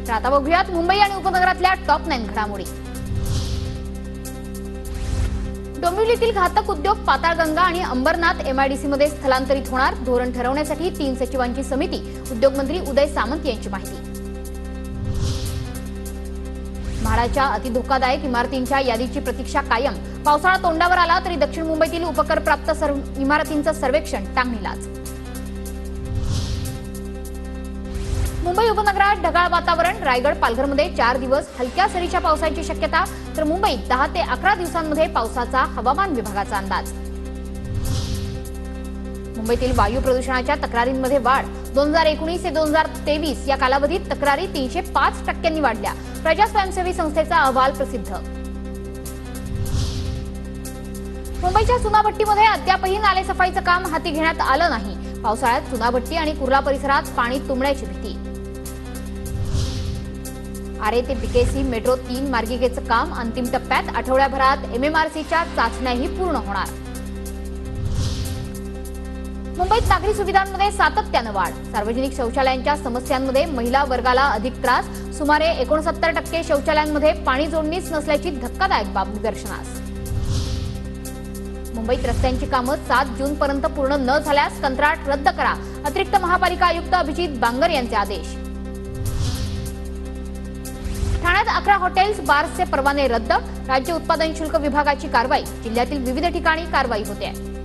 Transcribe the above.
तर आता बघूयात मुंबई आणि उपनगरातल्या टॉप 9 घडामोडी। डोंबिवलीतील घातक उद्योग पाताळगंगा आणि अंबरनाथ एमआयडीसी मध्ये स्थलांतरित होणार। धोरण ठरवण्यासाठी 3 सचिवांची समिती। उद्योगमंत्री उदय सामंत यांची माहिती। म्हाडाच्या अतिधोकादायक इमारतींच्या यादीची प्रतीक्षा कायम। पावसाळा तोंडावर आला तरी दक्षिण मुंबईतील उपकर प्राप्त इमारतींचं सर्वेक्षण टांगणीलाच। मुंबई उपनगरात ढगाळ वातावरण। रायगड पालघरमध्ये 4 दिवस हलक्या सरीच्या पावसाची शक्यता, तर मुंबईत 10 ते 11 दिवसांमध्ये पावसाचा हवामान विभागाचा अंदाज। मुंबईतील वायू प्रदूषणाच्या तक्रारींमध्ये वाढ। 2019 ते 2023 या कालावधीत तक्रारी 305% वाढल्या। प्रजा स्वयंसेवी संस्थेचा अहवाल प्रसिद्ध। मुंबईच्या चुनाभट्टीमध्ये अद्यापही नालेसफाईचं काम हाती घेण्यात आलं नाही। पावसाळ्यात चुनाभट्टी आणि कुर्ला परिसरात पाणी तुंबण्याची भीती। आरे ते बीकेसी मेट्रो 3 मार्गिकेचं काम अंतिम टप्प्यात। आठवड्याभरात एमएमआरसीच्या चाचण्याही पूर्ण होणार। मुंबईत नागरी सुविधांमध्ये सातत्यानं वाढ। सार्वजनिक शौचालयांच्या समस्यांमध्ये महिला वर्गाला अधिक त्रास। सुमारे 69% शौचालयांमध्ये पाणी जोडणीच नसल्याची धक्कादायक बाब निदर्शनास। मुंबईत रस्त्यांची कामं 7 जून पर्यंत पूर्ण न झाल्यास कंत्राट रद्द करा। अतिरिक्त महापालिका आयुक्त अभिजित बांगर यांचे आदेश। ठाण्यात 11 हॉटेल्स बार्सचे परवाने रद्द। राज्य उत्पादन शुल्क विभागाची कारवाई। जिल्ह्यातील विविध ठिकाणी कारवाई होते आहे।